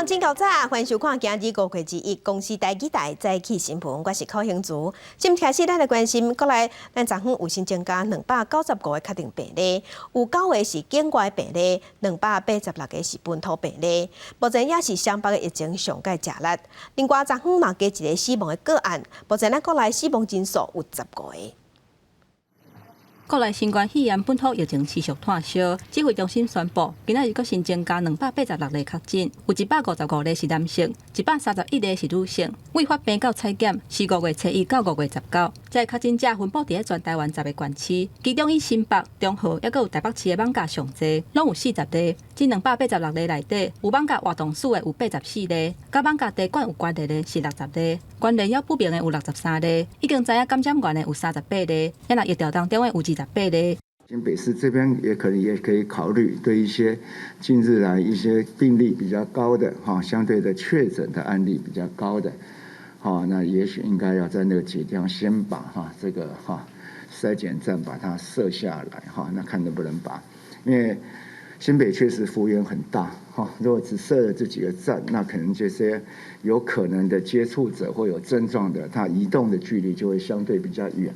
上真够早，欢迎收看今日5月之1公司台记台早起新闻，我是柯兴竹。今开始，咱来关心国内，咱昨昏有新增加295个确定病例，有9个是境外病例，286个是本土病例。目前也是双北的疫情上界吃力。另外，昨昏嘛加一个死亡的个案，目前咱国内死亡人数有15个。国内新冠肺炎本土疫情持续炭烧，指挥中心宣布，今仔日阁新增加286例确诊，有155例是男性，131例是女性。未发病到采检是5月7日到5月19。这确诊者分布伫全台湾10个县市，其中以新北、中和，还阁有台北市的艋舺上济，拢有40例。这286例内底，有艋舺活动署的有84例，甲艋舺地管有关系的是60例，关联了不明的有63例，已经知影感染源的有38例，也那疫调当中的有28例。新北市这边也可以考虑对一些近日来一些病例比较高的相对的确诊的案例比较高的那也许应该要在那个几个地方先把这个筛检站把它设下来那看能不能把，因为新北确实幅员很大如果只设了这几个站，那可能这些有可能的接触者或有症状的，它移动的距离就会相对比较远。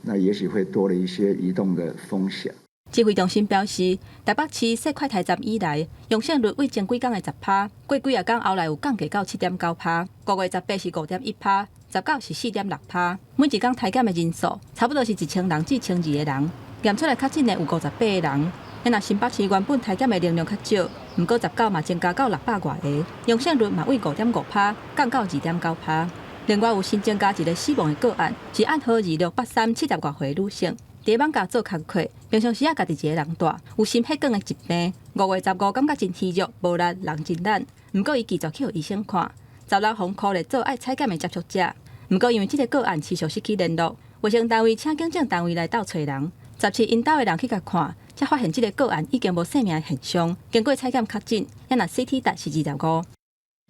那也许会多了一些移动的风险。指挥中心表示，台北市设快筛站以来，阳性率为前几天的10%，过几啊天后来有降低到7.9%。5月18是5.1%，19是4.6%。每一天体检的人数差不多是1000人至1200个人，验出来确诊的有58个人。那新北市原本体检的能量较少，不过19嘛增加到600多个，阳性率嘛为5.5%降到2.9%。另外有新增加一个死亡的个案，是暗号2683 70多岁女性，伫艋舺做工课，平常时家己一个人住，有心血管的疾病。5月15感觉真虚弱、无力、人真懒，不过伊继续去医生看。16号鼓励做爱采检的接触者，不过因为这个个案持续失去联络，卫生单位请警政单位来斗找人。17因兜的人去甲看，才发现这个个案已经无生命的现象，经过采检确诊，也那 CT 值是25。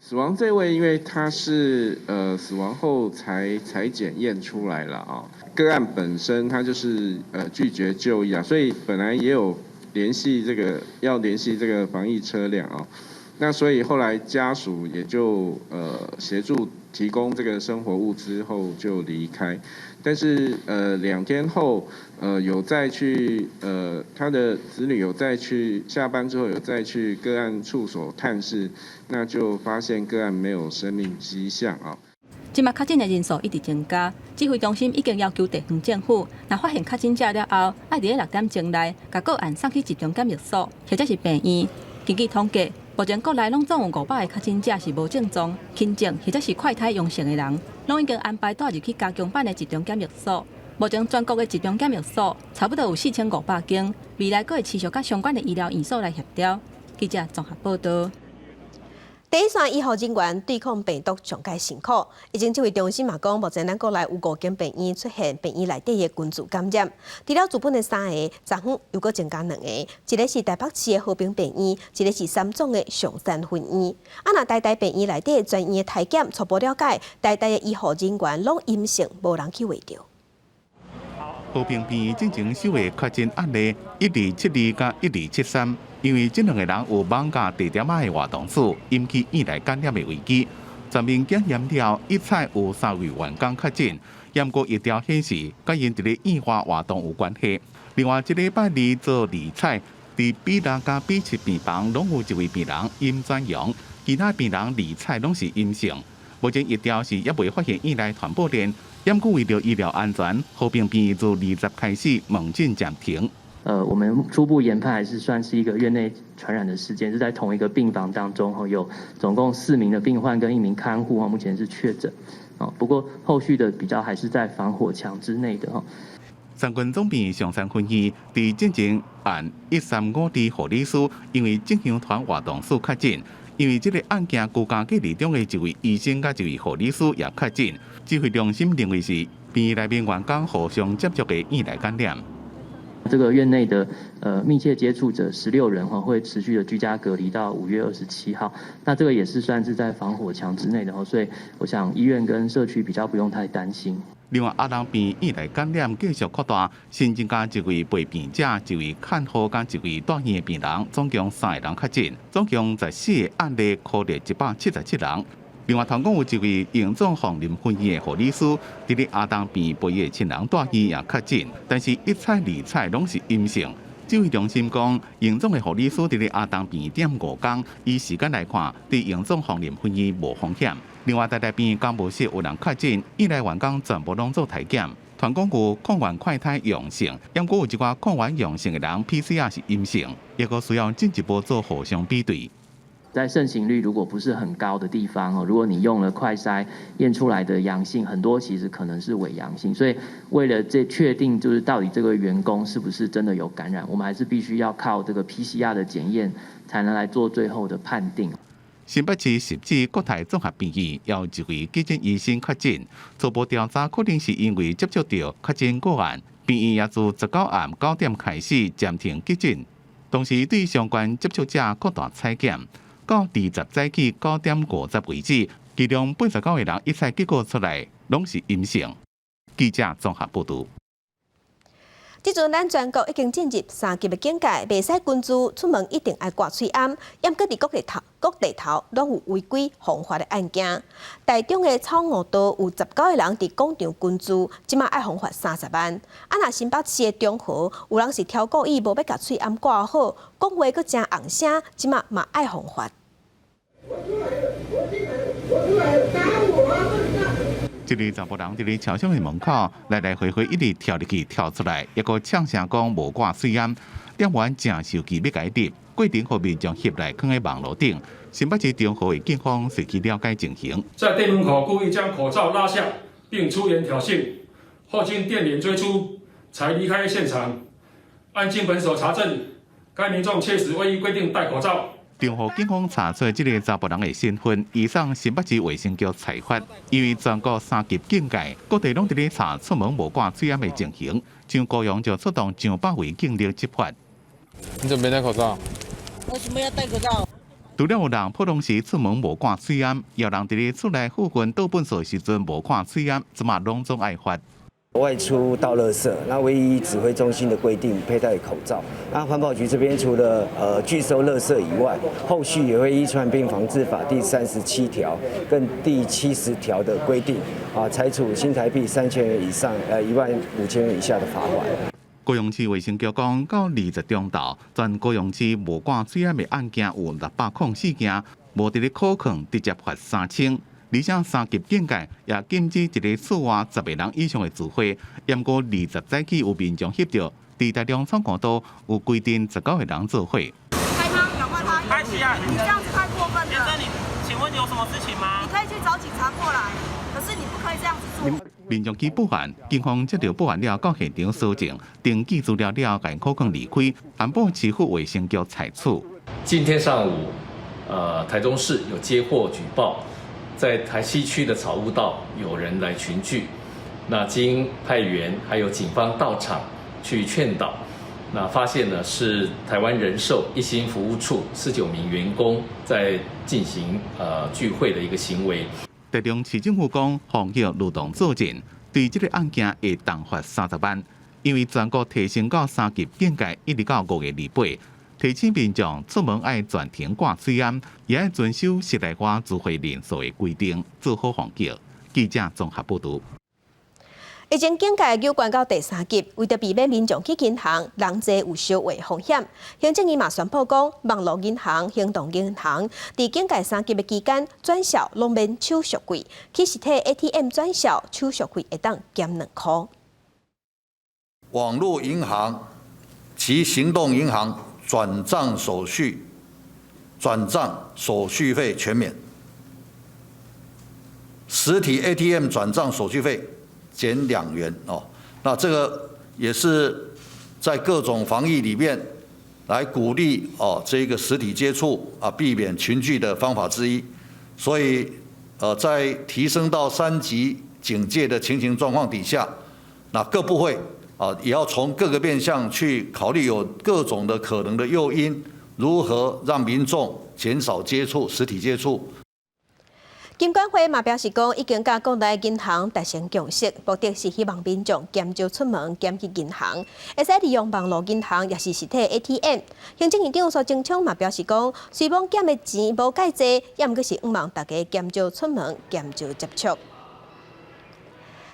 死亡这位，因为他是死亡后才检验出来了个案本身他就是拒绝就医所以本来也有要联系这个防疫车辆那所以后来家属也就协助提供这个生活物资后就离开，但是2天后有再去他的子女有再去下班之后有再去个案处所探视，那就发现个案没有生命迹象即马确诊的人数一直增加，指挥中心已经要求地方政府，若发现确诊者了后，要伫6点钟内，甲个案送去集中检疫所或者是病院。根据统计，目前国内拢总有500个确诊者是无症状、轻症或者是快筛阳性的人，拢已经安排带入去加强版的集中检疫所。目前全国的集中检疫所差不多有4500间，未来阁会持续甲相关的医疗院所来协调。记者综合报道。第一线医护人员对抗病毒上界辛苦，疫情指挥中心嘛讲，目前咱国内有5间病院出现病院内底的群组感染，除了主本的3个，昨昏又阁增加2个，一个是台北市的和平病院，一个是三总的上山分院。若台大病院内底专业的体检初步了解，台大的医护人员拢阴性，无人去围着。和平病院进前首个确诊案例1272甲1273。因为这2个人有艋舺地点仔的活动史，引起院内感染的危机。全面检验了，一采有3位员工确诊，验过一条显示，甲因伫咧院外活动有关系。另外，这礼拜2做2采，伫 B6甲 B7病房拢有1位病人阴转阳，其他病人2采拢是阴性。目前一条是也未发现院内传播链，验过为了医疗安全，和平病院自20开始猛进暂停。我们初步研判还是算是一个院内传染的事件，是在同一个病房当中有总共4名的病患跟1名看护目前是确诊不过后续的比较还是在防火墙之内的三军总病上山分院伫进前按135支护理师因为正向团活动史确诊，因为这个案件居家隔离中的1位医生甲1位护理师也确诊，指挥中心认为是病院内面员工互相接触的院内感染。这个院内的密切接触者16人会持续的居家隔离到5月27号，那这个也是算是在防火墙之内的所以我想医院跟社区比较不用太担心。另外，阿东病院内感染继续扩大，新增加1位陪病者、1位看护甲1位住院的病人，总共3个人确诊，总共14个案例，扩列177人。另外，同讲有1位营总放林分院的护理师，伫咧阿东病陪伊的亲人住院也确诊，但是1采2采拢是阴性。指挥中心讲，营总的护理师伫咧阿东病点5天，以时间来看，伫营总放林分院无风险。另外，台大病监务室有人确诊，院内员工全部拢做体检，团讲有抗原快筛阳性，不过有一寡抗原阳性的人 PCR 是阴性，也个需要进一步做互相比对。在盛行率如果不是很高的地方如果你用了快筛验出来的阳性，很多其实可能是伪阳性，所以为了确定就是到底这个员工是不是真的有感染，我们还是必须要靠这个 PCR 的检验才能来做最后的判定。新北市10指国泰综合病院有1位急诊医生确诊，初步调查可能是因为接触到确诊个案，病院也自19暗9点开始暂停急诊，同时对相关接触者扩大采检。到20早起9点50为止，其中89个人1采结果出来，拢是阴性。记者综合报道。即阵咱全国已经进入3级的警戒，袂使群聚，出门一定爱挂喙罨。严格伫各地头拢有违规防罚的案件。台中的草悟道有19个人伫广场群聚，即马爱罚款30万。若新北市的中和有人是挑故意无要甲喙罨挂好，讲话佫真红声，即马嘛爱罚款。一个查甫人伫咧超商的门口来来回回一直跳入去跳出来，一个呛声讲无挂喙罨，店员正受气要甲伊入，过程互民众翕来放在网络顶。新北市中和的警方随去了解情形，在店门口故意将口罩拉下，并出言挑衅，后经店员追出，才离开现场。按经本所查证，该民众确实未依规定戴口罩。中和警方查出这个查甫人的身份，移送新北市卫生局裁罚。因为全国3级警戒，各地拢伫咧查出门无挂喙罨的情形，像高雄就出动上百位警力执法。你怎么没戴口罩？为什么要戴口罩？除了有人普通时出门无挂喙罨，也有人伫咧厝内附近倒粪扫时阵无挂喙罨，即马拢总爱罚。外出倒垃圾，那唯一指挥中心的规定佩戴口罩。那环保局这边除了拒收垃圾以外，后续也会依《传染病防治法》第37条跟第70条的规定，裁处新台币3000元以上15000元以下的罚款。高雄市卫生局讲，到20中昼，全高雄市无挂喙罨的案件有604件，无伫咧考控直接罚3000。而且3级警戒也禁止一个室外10个人以上的聚会。严过20早起有民众翕到，伫台中草悟道有规定19个人做伙。开他，赶快他！开起来！你这样子太过分了。先生，请问有什么事情吗？你可以去找警察过来，可是你不可以这样子做。民众去报案，警方接到报案了，到现场搜证，登记资料了，甲口控离开，安保市府卫生局裁处。今天上午，台中市有接获举报。在台西区的草悟道有人来群聚，那经派员还有警方到场去劝导，那发现呢是台湾人寿一心服务处49名员工在进行聚会的一个行为。台中市政府讲，防疫lu动作证，对这个案件会重罚30万，因为全国提升到3级警戒，一直到5月28。提醒民众出门爱全程挂喙罨，也要遵守室内外聚会人数的规定，做好防疫。记者综合报道。已经警戒有关到第3级，为着避免民众去银行人济有烧坏风险，行政院嘛宣布讲，网络银行、行动银行伫警戒3级的期间，转销拢免手续费，去实体 ATM 转销手续费会当减2块。网络银行及行动银行转账手续费全免，实体 ATM 转账手续费减2元哦。那这个也是在各种防疫里面来鼓励这个实体接触避免群聚的方法之一。所以在提升到3级警戒的情形状况底下，那各部会也要从各个面向去考虑有各种的可能的诱因，如何让民众减少接触实体接触。金管会嘛表示讲，已经甲各大银行达成共识，目的是希望民众减少出门减去银行，会使利用网络银行也是实体 ATM。行政院长苏贞昌嘛表示讲，虽网减的钱无介济，也毋过是希望大家减少出门、减少接触。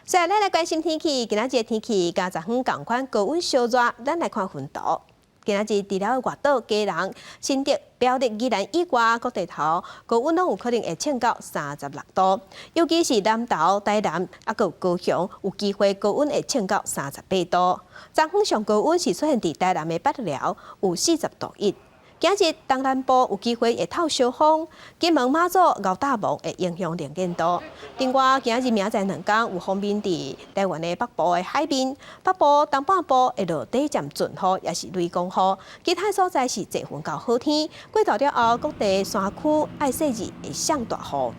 再来关心天气，今仔日的天气甲昨昏同款，高温烧热，咱来看温度。今仔日除了外岛、基隆、新竹、苗栗、宜兰以外各地头，高温拢有可能会升到36度，尤其是南投、台南，还有高雄，有机会高温会升到38度。昨昏上高温是出现伫台南的北寮，有40度1。今日东南部有机会会透小风，金门、马祖、澳大蒙会影响能见度。另外，今日明仔2天有风面伫台湾的北部的海面，北部东半部会落短暂阵雨，也是雷公雨。其他所在是侪云到好天。过到了后，各地山区爱细日会上大雨。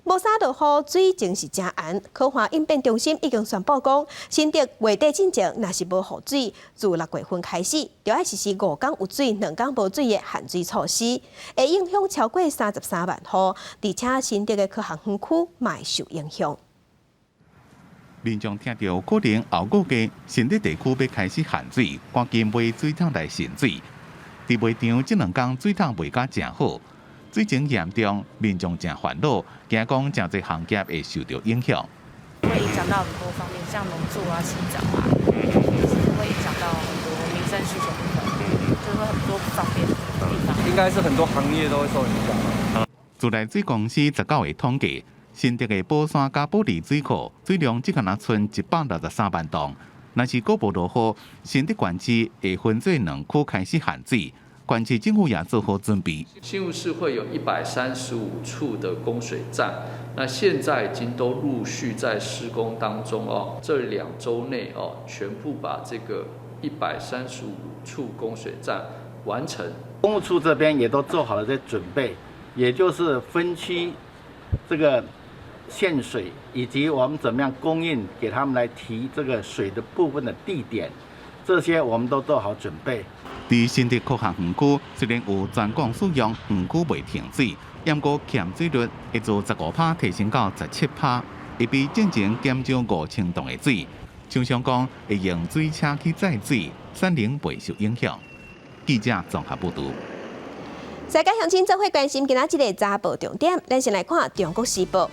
无啥落雨，水情是真暗。科学应变中心已经宣布讲，新竹月底进前若是无雨水，自6月份开始，就要实施5天有水、2天无水的限水措施，会影响超过33万户，而且新竹的各项园区嘛会受影响。民众听到可能后个月新竹地区要开始限水，赶紧买水桶来盛水。伫卖场这2天水桶卖甲真好。水情严重，民众真烦恼，惊讲真侪行业会受到影响。会影响到很多方面，像农作啊、洗澡啊，就是会影响到很多民生需求部分，就会很多不方便的地方。应该是很多行业都会受影响。自来水公司19日统计，新竹的宝山甲保利水库水量只敢若剩163万吨。若是搁无落雨，新竹县区会分做2区开始限水。县市政府也做好准备。新竹市会有135处的供水站，那现在已经都陆续在施工当中哦。这2周内哦，全部把这个135处供水站完成。公务处这边也都做好了这准备，也就是分区这个限水，以及我们怎么样供应给他们来提这个水的部分的地点，这些我们都做好准备。伫新竹各项园区虽然有全港使用园区未停水，不过欠水率会从15%提升到17%，会比正前减少5000吨的水。厂商讲会用水车去载水，产能未受影响。记者综合报道。世界乡亲做伙关心今仔日个早报重点，咱先来看《中国时报》。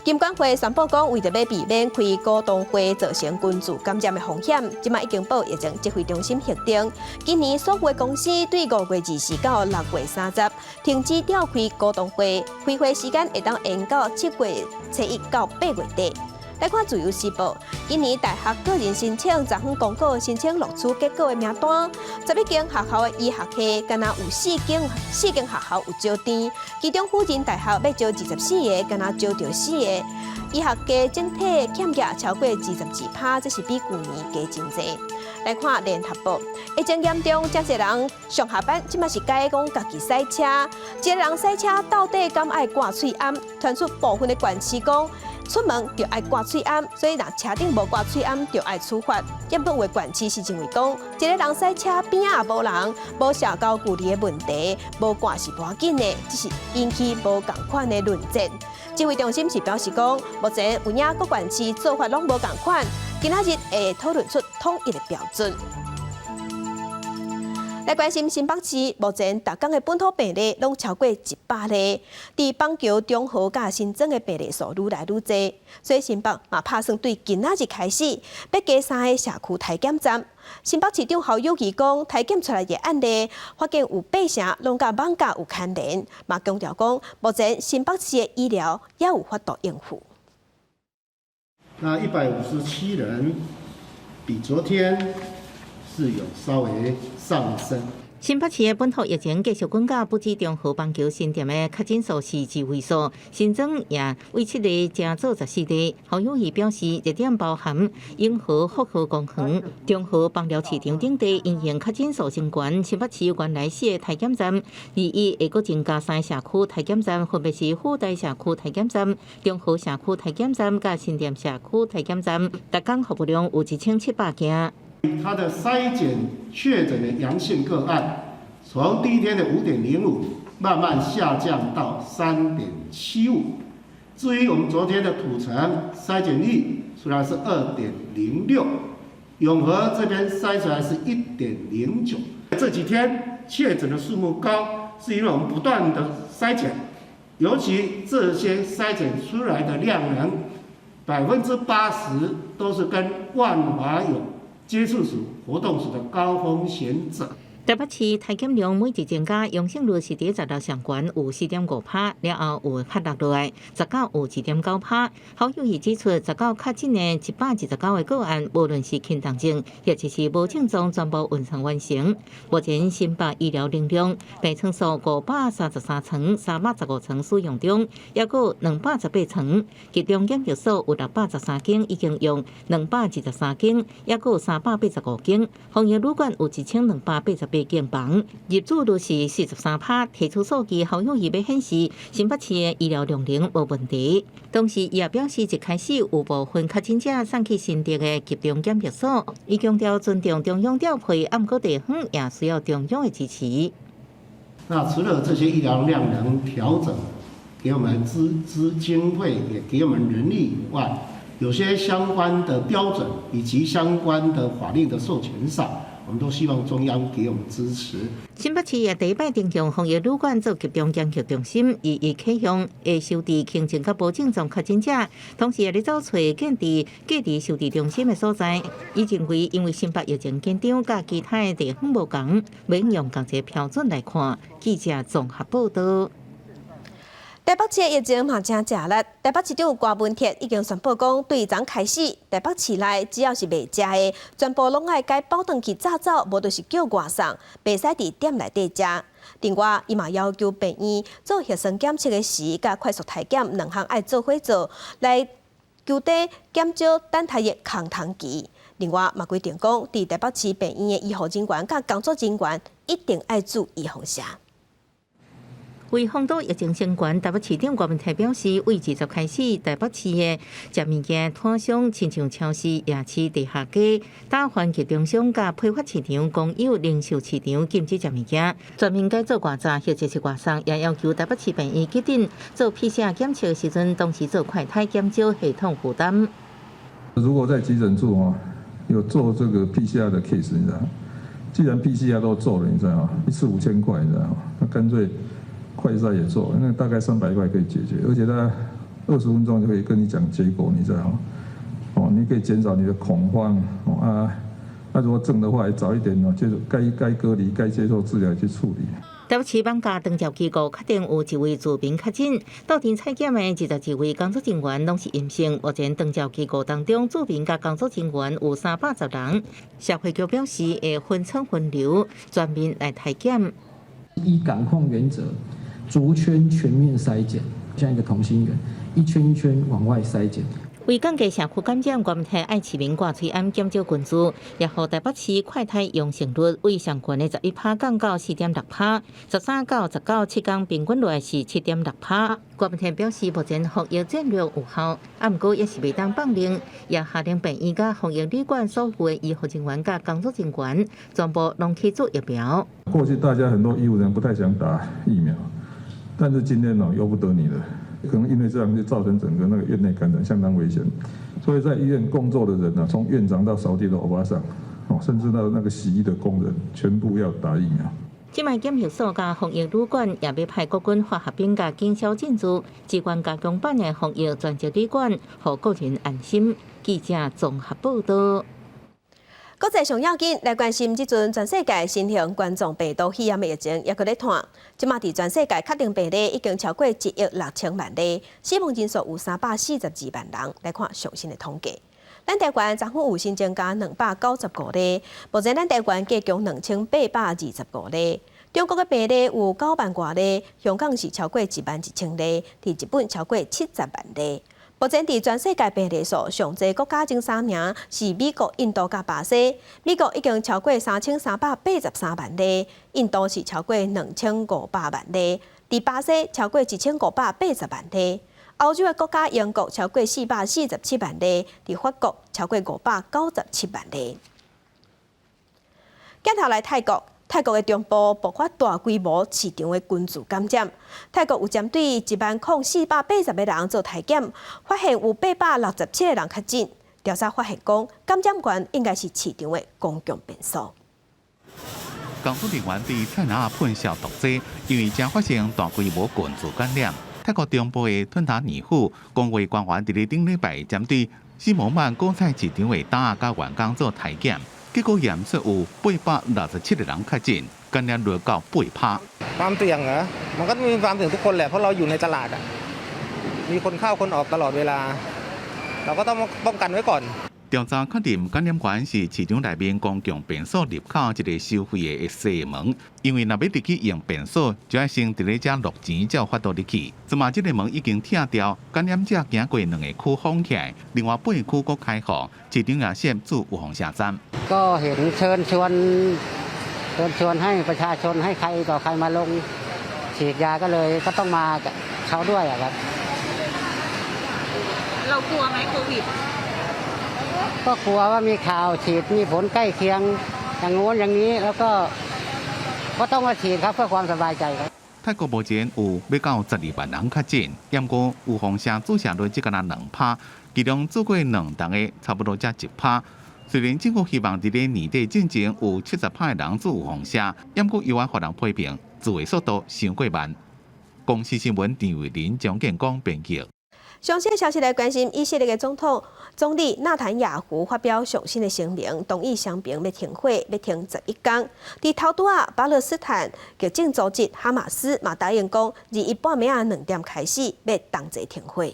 金管会宣布讲，为着要避免开股东会造成群聚感染的风险，即马已经报疫情指挥中心核定，今年所有公司对5月24到6月30停止召开股东会，开会时间会当延到7月初1到8月底。来看自由时报，今年大学个人申请昨昏公告申请录取结果的名单，11间学校的医学系，敢若有4间学校有招生，其中辅仁大学要招24个，敢若招到4个。医学界整体欠业超过22%，这是比去年加真侪。来看联合报，疫情严重，真侪人上下班，即马是改讲家己塞车，一个人塞车到底敢爱挂喙罨？传出部分的县市讲。出门就爱挂喙罨，所以若车顶无挂喙罨就爱处罚。也不为县市是认为讲，一个人塞车边也无人，无社交距离的问题，无挂是无要紧的，只是引起无共款的论战。指挥中心是表示讲，目前有影各县市做法拢无共款，今仔日会讨论出统一的标准。来关心新北市，目前逐天的本土病例拢超过100例，伫邦桥、中和甲新增的病例数愈来愈多，所以新北嘛打算对今仔日开始要加3个社区体检站。新北市长侯友宜讲，体检出来的案例，发现有8成拢甲网价有牵连，嘛强调讲，目前新北市的医疗也有法度应付。那157人，比昨天是有稍微上升。新北市的本土疫情继续滚到不止中和邦桥新店的确诊数是2位数，新增也为7例增做14例。侯友宜表示，热点包含永和、福和公园、中和邦寮市场等地因应确诊数升悬，新北市原来4个体检站，伊会阁增加3个社区体检站，分别是富台社区体检站、中和社区体检站甲新店社区体检站，每天服务量有1700件。它的筛检确诊的阳性个案，从第一天的5.05慢慢下降到3.75。至于我们昨天的土城筛检率出来是2.06，永和这边筛出来是1.09。这几天确诊的数目高，是因为我们不断的筛检，尤其这些筛检出来的量能，80%都是跟万华有接触史、活动史的高风险者。台北市体检量每日增加，阳性率是伫16上悬，有4.5%，了后有下落落来，19有2.9%。好友亦指出，19确诊的129个个案，无论是轻重症，或者是无症状，全部运送完成。目前新北医疗能量病床数533床，315床使用中，还有218床，其中检疫所有613间已经用223间，还有385间。防疫旅馆有1288间房，入住率是43%。提出数据，好友医要显示新北市的医疗量能无问题。同时，伊也表示，一开始有部分确诊者送去新竹的集中检疫所，伊强调尊重中央调配，啊，不过地方也需要中央的支持。那除了这些医疗量能调整，给我们经费，也给我们人力以外，有些相关的标准以及相关的法令的授权上，我们都希望中央给我们支持。新北市也第一摆定向防疫旅馆做集中检疫中心，以启用会收治轻症甲无症状确诊者，同时也咧找找建伫隔离收治中心的所在。伊认为，因为新北疫情紧张，甲其他的地方无同，免用同一个标准来看。记者综合报道。台北市的疫情嘛真热烈，台北市长郭文铁已经宣布讲，对昨开始，台北市内只要是袂食的，全部拢爱改包顿去早走，无就是叫外送，袂使伫店内底食。另外，伊嘛要求病院做核酸检测的时，甲快速体检两项爱做伙做，来求底减少等待的空窗期。另外，嘛规定讲，伫台北市病院的医护人员甲工作人员一定爱注意放射。为防堵疫情升悬，台北市长郭文泰表示，为20开始，台北市的食物件摊商，亲像超市、夜市、地下街、大环集中商甲批发市场、公有零售市场禁止食物件，全面改做外炸或者是外送，也要求台北市病院决定做 PCR 检测的时阵，同时做快筛，减少系统负担。如果在急诊处有做这个 PCR 的 case， 你知道，既然 PCR 都做了，你知道一次5000块，你知道，那干脆快筛也做，那大概300块可以解决，而且它20分钟就可以跟你讲结果，你知道你可以减少你的恐慌那如果症的话，也早一点接受该隔离、该接受治疗去处理。台北市网家长照机构确定有1位住民确诊，到庭采检的22位工作人员拢是阴性。目前长照机构当中，住民甲工作人员有310人。社会局表示会分层分流，全面来体检。依感控原则，逐圈全面筛检，像一个同心圆，一圈一圈往外筛检。为降低社区感染，原体爱市民挂嘴安减少群聚，也予台北市快筛阳性率为上悬的11%降到4.6%，13到197天平均落是7.6%。郭文天表示，目前防疫战略有效，不过也是未当放任，也下令病院甲防疫旅馆所有的医护人员甲工作人员，全部拢去做疫苗。过去大家很多医务人不太想打疫苗，但是今天由不得你了。可能因为这样就造成整个那个院内感染相当危险，所以在医院工作的人从院长到扫地的欧巴桑，甚至到那个洗衣的工人，全部要打疫苗。即卖检疫所甲防疫旅馆也要派国军化学兵甲经销进驻，机关加强版的防疫专责旅馆，让个人安心。记者综合报道。国际上要紧来关心，即阵全世界新型冠状病毒肺炎的疫情也搁咧传。即马伫全世界确定病例已经超过1亿6千万例，死亡人数有342万人。来看最新的统计，咱台湾昨昏有新增加295例，目前咱台湾计共2825例。中国的病例有9万多例，香港是超过11000例，伫日本超过70万例。目前伫全世界病例数上侪国家前3名是美国、印度甲巴西。美国已经超过3383万例，印度是超过2500万例，伫巴西超过1580万例。欧洲的国家英国超过447万例，伫法国超过597万例。镜头来泰国。泰国的中部爆发大规模市场的群聚感染。泰国有针对10480个人做体检，发现有867个人确诊。调查发现讲，感染源应该是市场的公共便所。工作人员对菜篮喷消毒剂，因为将发生大规模群聚感染。泰国中部的吞塔尼府工会官员伫顶礼拜针对西蒙曼果菜市场的档甲员工做体检，结果验出有867个人确诊，感染率到8%。ความเสี่ยงเหรอมันก็มีความเสี่ยงทุกคนแหละเพราะเราอยู่ในตลาดอ่ะมีคนเข้าคนออกตลอดเวลาเราก็ต้องป้องกันไว้ก่อน 调查确定感染源是市场内面公共便所入口一个收费的西门，因为若要入去用便所，就要先伫咧遮落钱，才有法度入去。即马这个门已经拆掉，感染者行过2个区封起来，另外8个区阁开放，市场也设置有红下站。ก็เห็นเชิญชวนให้ประชาชนให้ใครต่อใครมาลงฉีดยาก็เลยก็ต้องมาเขาด้วยอะครับเรากลัวไหมโควิดก็กลัวว่ามีข่าวฉีดมีผลใกล้เคียงอย่างโน้นอย่างนี้แล้วก็ต้องมาฉีดครับเพื่อความสบายใจครับ泰国目前有要到12万人确诊，不过有风险注射率只敢若2%，其中做过2档的差不多才1%。虽然政府希望在年底进前有70%的人做有风险，不过又要互人批评，做的速度伤过慢。公司新闻陈伟林、蒋建光编辑。详细消息来关心，以色列的总理纳坦雅胡发表上新的声明，同意双边要停火，要停11天。伫头拄啊，巴勒斯坦极正组织哈马斯嘛答应讲，21半暝2点开始要同齐停火。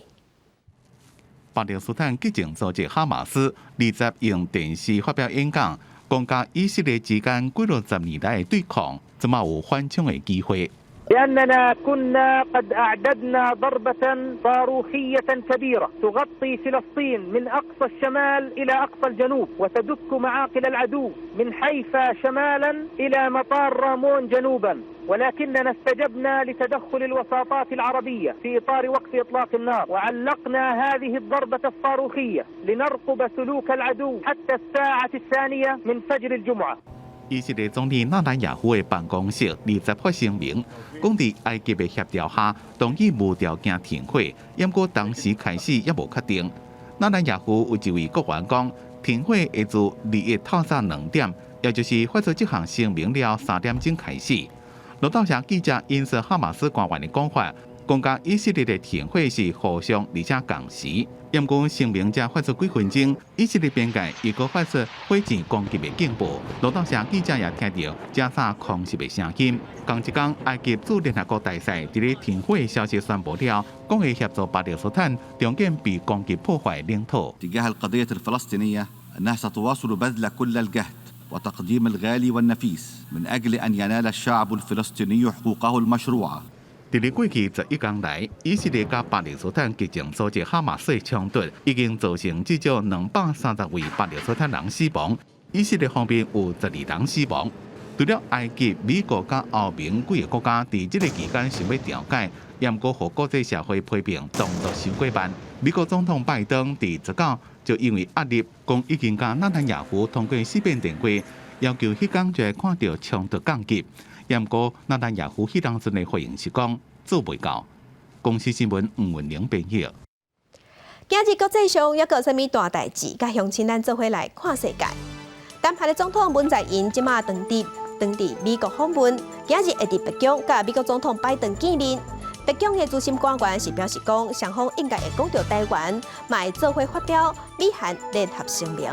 巴勒斯坦激进组织哈马斯20用电视发表演讲，讲甲以色列之间几60年来的对抗，即马有缓冲的机会。لأننا كنا قد أعددنا ضربة صاروخية كبيرة تغطي فلسطين من أقصى الشمال إلى أقصى الجنوب وتدك معاقل العدو من حيفا شمالا إلى مطار رامون جنوبا ولكننا استجبنا لتدخل الوساطات العربية في إطار وقف إطلاق النار وعلقنا هذه الضربة الصاروخية لنرقب سلوك العدو حتى الساعة 2 من فجر الجمعة以色列总理纳坦雅胡的办公室20发声明，讲伫埃及的协调下，同意无条件停火，不过当时开始也无确定。纳坦雅胡有一位国员讲，停火会自2月透早2点，也就是发出这项声明了3点钟开始。路透社记者引述哈马斯官员的讲法，讲甲以色列的停火是互相而且共时。不过声明才发出几分钟，以色列边界又搁发出火箭攻击的警报。路透社记者也听到加沙空袭的声音。同一天，埃及驻联合国大使伫咧停火的消息宣布了，讲会协助巴勒斯坦重建被攻击破坏的领土。تجاه القضية الفلسطينية أنها ستواصل بذل كل الجهد وتقديم الغالي والنفيس من أجل أن ينال الشعب الفلسطيني حقوقه المشروعة。伫咧过去11天来，以色列甲巴勒斯坦激进组织哈马斯的冲突已经造成至少230位巴勒斯坦人死亡，以色列方面有12人死亡。除了埃及、美国甲欧盟几个国家伫这个期间想要调解，不过互国际社会批评动作伤过慢。美国总统拜登伫19就因为压力，讲已经甲纳坦雅胡通过4遍电话，要求迄天就会看到冲突降级。不过，纳坦雅胡迄当阵的回应是讲做袂到。公司新闻吴文玲编译。今日国际上还有啥物大代志？甲乡亲咱做伙来看世界。南韩的总统文在寅即马当地美国访问，今日会伫北京甲美国总统拜登见面。北京的资深官员是表示讲，双方应该会讲到台湾，嘛会做伙发表美韩联合声明。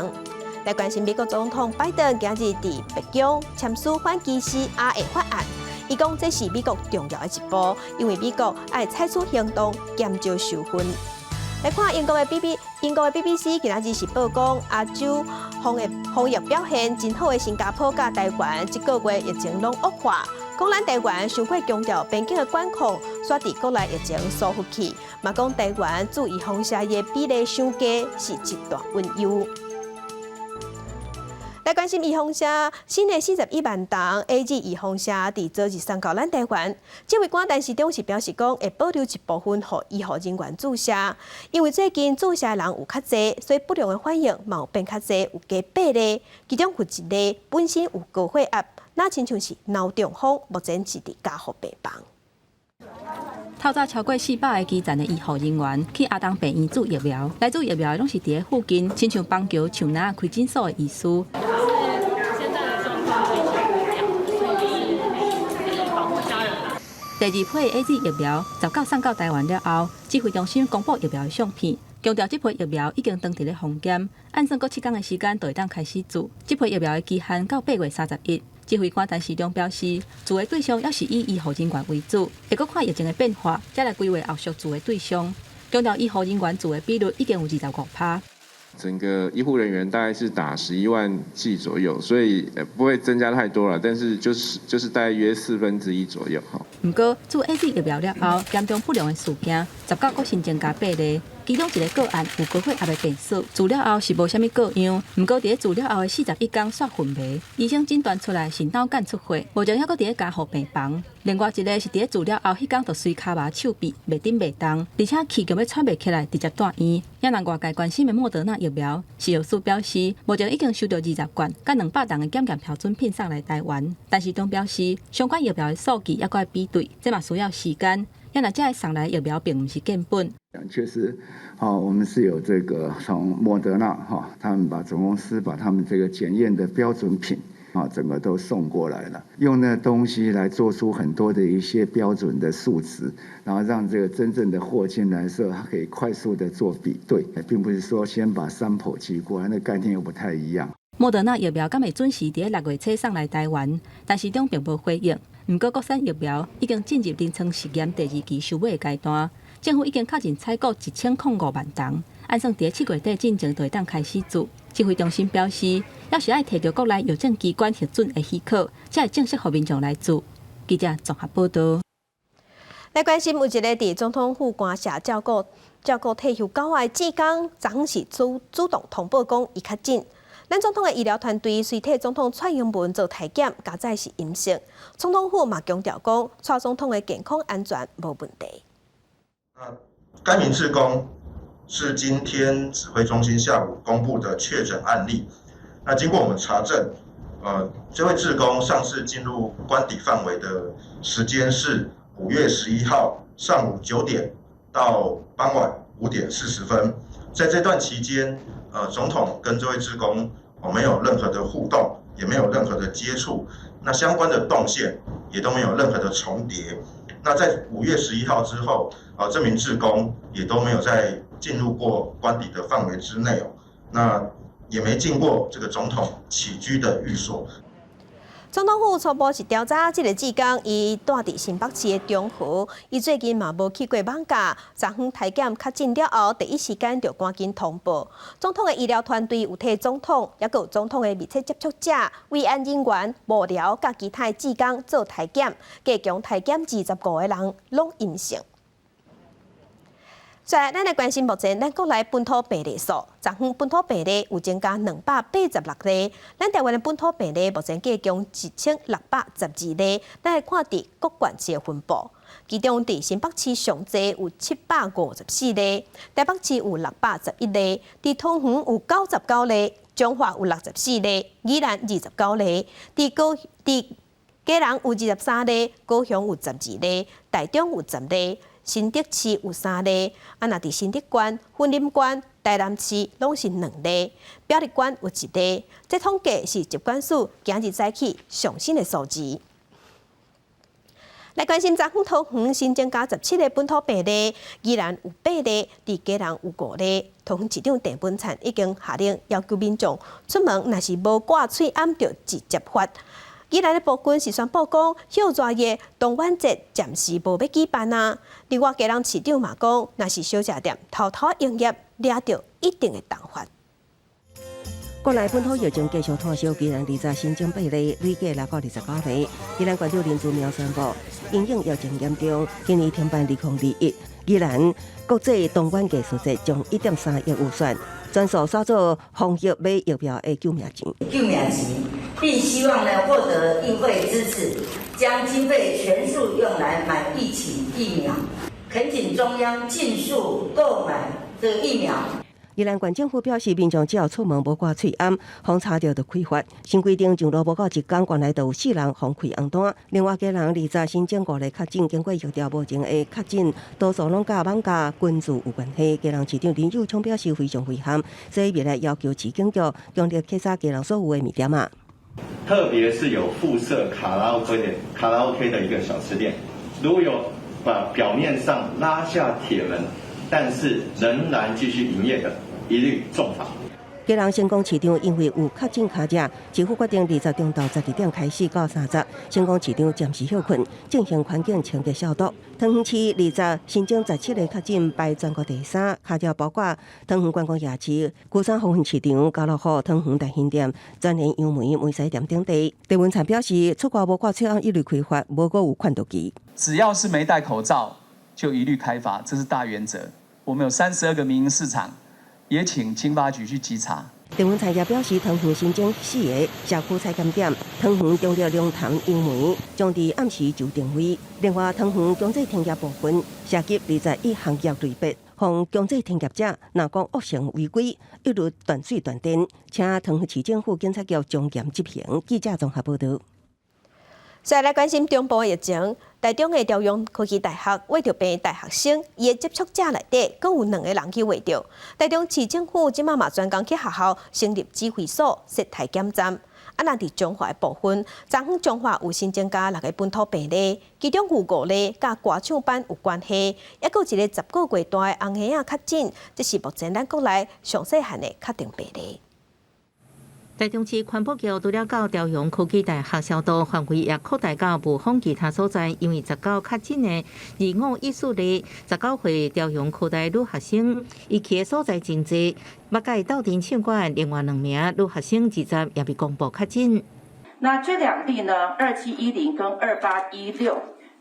来关心美国总统拜登今日伫北京签署反歧视亚裔法案，伊讲这是美国重要的一步，因为美国爱采取行动减少受训。来看英国的 BBC 今日是报讲亚洲防疫表现真好的新加坡甲台湾，这个月疫情拢恶化。讲咱台湾伤过强调边境的管控，煞伫国内疫情疏忽去，嘛讲台湾注意放射的比例伤低是一大隐忧。来关心预防车，新的41万栋 A.G. 预防车伫昨日送到咱台湾。这位官陈市长是表示讲，会保留一部分予医护人员注射，因为最近注射的人有较侪，所以不良的反应嘛有变较侪，有加8例，其中有1例本身有高血压，那亲像是脑中风，目前是伫加护病房。透早超过400个基层的医护人员去阿东病院注疫苗，来注疫苗拢是伫咧附近，亲像邦桥、像那开诊所的医师。第二批的 A.Z. 疫苗19送到台湾了后，指挥中心公布疫苗的相片，强调这批疫苗已经登伫咧防检，按算过7天的时间就会当开始注。这批疫苗的期限到8月31。指挥官陈市长表示，注的对象也是以医护人员为主，会搁看疫情的变化，再来规划后续注的对象。强调医护人员注的比率已经有25%。整个医护人员大概是打11万剂左右，所以不会增加太多了，但是就是大约1/4左右哈。不过，注 A.Z. 疫苗了后，严重不良的事件19个新增加8例。其中一个个案有高血压的病史，治疗后是无啥物各样，不过伫治疗后的41天煞昏迷，医生诊断出来是脑干出血，目前还搁伫咧加护病房。另外一个是伫咧治疗后迄天就随骹麻手臂袂顶袂动，而且气强要喘袂起来，直接住院。也让外界关心的莫德纳疫苗，食药署表示，目前已经收到20罐，甲200人的检验标准品送来台湾。但是，中表示相关疫苗的数据也搁要比对，这嘛需要时间。要那这来上来疫苗并不是根本。确实，我们是有这个从莫德纳他们总公司把他们这个检验的标准品整个都送过来了，用那东西来做出很多的一些标准的数值，然后让这个真正的货进来的时候，它可以快速的做比对，并不是说先把sample寄过来，那概念又不太一样。莫德纳疫苗敢会准时伫6月初送来台湾，但市长并无回应。不过，国产疫苗已经进入临床实验第2期收尾的阶段，政府已经确认采购1005万吨，按算伫7月底进前就会当开始做。指挥中心表示，要是爱摕到国内邮政机关核准的许可，才会正式互民众来做。记者综合报道。来关心有一个伫总统府官舍照顾退休狗的志刚，昨是主动通报讲伊确诊。咱总统的医疗团队随替总统蔡英文做体检，加载是阴性。总统府嘛强调讲，蔡总统的健康安全无问题。该名志工是今天指挥中心下午公布的确诊案例。那经过我们查证，这位志工上次进入官邸范围的时间是5月11号上午9点到傍晚5点40分。在这段期间，总统跟这位志工没有任何的互动，也没有任何的接触，那相关的动线也都没有任何的重叠。那在5月11号之后，这名志工也都没有再进入过官邸的范围之内那也没进过这个总统起居的寓所。总统府初步是调查这个志刚，伊住伫新北市的中和，伊最近嘛无去过网咖，昨昏体检确诊了后，第一时间就赶紧通报。总统的医疗团队有替总统，也有总统的密切接触者、慰安人员、幕僚甲其他志工做体检，加强体检25个人拢阴性。再来，咱来关心目前咱国内本土病例数，昨昏本土病例有增加286例，咱台湾的本土病例目前计共1612例。咱来看伫各县市的分布，其中伫新北市上济有754例，台北市有611例，伫桃园有99例，彰化有64例，宜兰29例，伫嘉南有23例，高雄有12例，台中有10例。新竹市有3例，若伫新竹县、云林县、台南市拢是2例，表里县有1例。这统计是疾管署今日早起上新的数字。来关心昨昏桃园新增加17个本土病例，宜兰有8例，伫嘉南有5例。桃园市长郑文灿已经下令要求民众出门，若是无挂喙暗，就直接罚。宜兰的部分是宣布讲，休热夜动员节暂时无要举办啊。另外，嘉南市长嘛讲，若是小食店偷偷营业，抓到一定的重罚。国内本土疫情继续拖烧，宜兰2新增8例，累计来到29例。宜兰县长林姿妙宣布，因应疫情严重，今年停办2021。宜兰国际动员艺术节将1.3亿预算专属刷做防疫买疫苗的救命钱。救命钱，并希望能获得议会支持，将经费全数用来买疫情疫苗，恳请中央尽速购买这个疫苗。宜兰县政府表示，民众只要出门无挂喙罨，防查到就开罚。新规定上路无到1天，原来就有4人防开红单。另外，家人20新增5例确诊，经过疫调无前的确诊，多数拢甲网咖群聚有关系。家人市长林佑昌表示非常遗憾，所以未来要求市警局强烈稽查家人所有的物件啊。特别是有附设卡拉 OK 的一个小吃店，如果有把表面上拉下铁门，但是仍然继续营业的，一律重罚。基隆成功市场因为有确诊卡者，市府决定20中昼12点开始到30，成功市场暂时休困，进行环境清洁消毒。桃园市20新增17例确诊，排全国第3，卡条包括桃园观光夜市、鼓山丰原市场、家乐福、桃园大兴店、全联杨梅美食店等地。地文产表示，出国无挂喙罨一律开罚，无过有看到期。只要是没戴口罩，就一律开罚，这是大原则。我们有32个民营市场，也请经发局去稽查。地方产业表示，桃园新增4个社区采检点，桃园中立龙潭杨梅将伫暗时就定位。另外，桃园经济停业部分涉及21行业类别，向经济停业者若讲恶性违规，一律断水断电，请桃园市政府警察局将严执行。记者综合报道。再来关心中部疫情，台中的朝阳科技大学胃着病大学生，伊的接触者内底，共有2个人去胃着。台中市政府即马嘛专工去学校成立指挥所，设体检站。啊，咱伫中华的部分，昨昏中华有新增加6个本土病例，其中有5例甲歌唱班有关系，还有一个10个月大的红孩仔确诊，这是目前咱国内上细汉的确定病例。台中市环保局除了到朝阳科技大学消毒范围，也扩大到部分其他所在。因为19确诊的2514例19岁朝阳科大女学生，伊去的所在真济，目甲斗阵唱馆另外2名女学生20也被公布确诊。那这2例呢，2710跟2816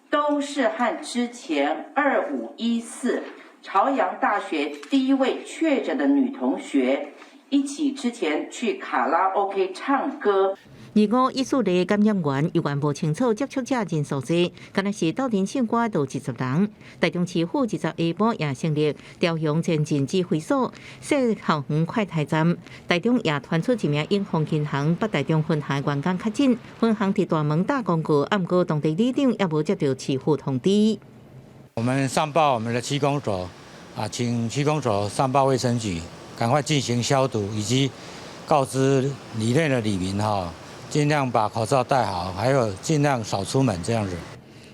都是和之前2514朝阳大学第1位确诊的女同学一起之前去卡拉 OK 唱歌。2514例感染源有关无清楚接触者人数多，敢若是斗阵唱歌都10人。台中市府20下晡也成立朝阳前进指挥所，设校园快筛站。台中也传出一名永丰银行北台中分行员工确诊，分行伫大门大公告，不过当地里长也无接到市府通知。我们上报我们的区公所请区公所上报卫生局，赶快进行消毒，以及告知里面的里民尽量把口罩戴好，还有尽量少出门这样子。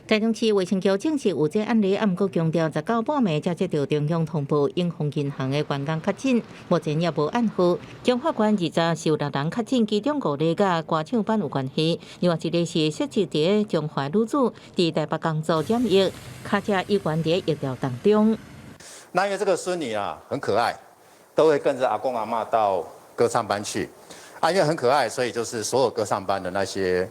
台中市卫生局证实有这案例，不过强调19半暝才接到中央通报永丰银行的员工确诊，目前也无暗号。中法官20是有6人确诊，其中5例甲歌唱班有关系，另外1例是涉及伫中华女子伫台北工作染疫，卡车依然伫疫调当中。那因为这个孙女很可爱，都会跟着阿公阿嬷到歌唱班去。因为很可爱，所以就是所有歌唱班的那些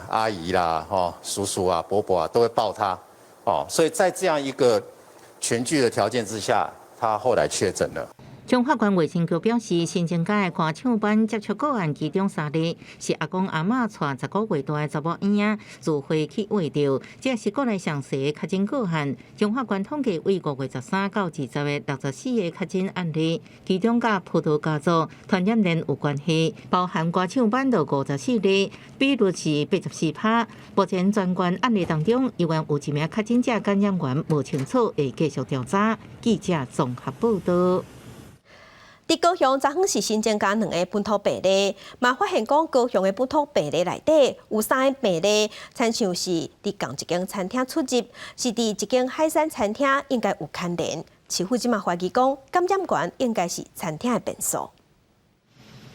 阿姨啦、叔叔啊、伯伯都会抱她所以在这样一个全剧的条件之下，她后来确诊了。中法官卫生局表示，新增加的歌唱班接触个案，其中3例是阿公阿嬷带10个月大的查某婴仔自费去喂着，这是国内上细的确诊个案。中法官统计为5月13到20月64个确诊案例，其中甲葡萄家族传染链有关系，包含歌唱班的54例，比率是84%。目前全县案例当中，依然有1名确诊者感染源无清楚，会继续调查。记者综合报道。伫高雄昨昏是新增加2个本土病例，嘛发现讲高雄的本土病例内底有3个病例，亲像是伫同一间餐厅出入，是伫一间海产餐厅应该有牵连。市府即马怀疑讲感染源应该是餐厅的变数。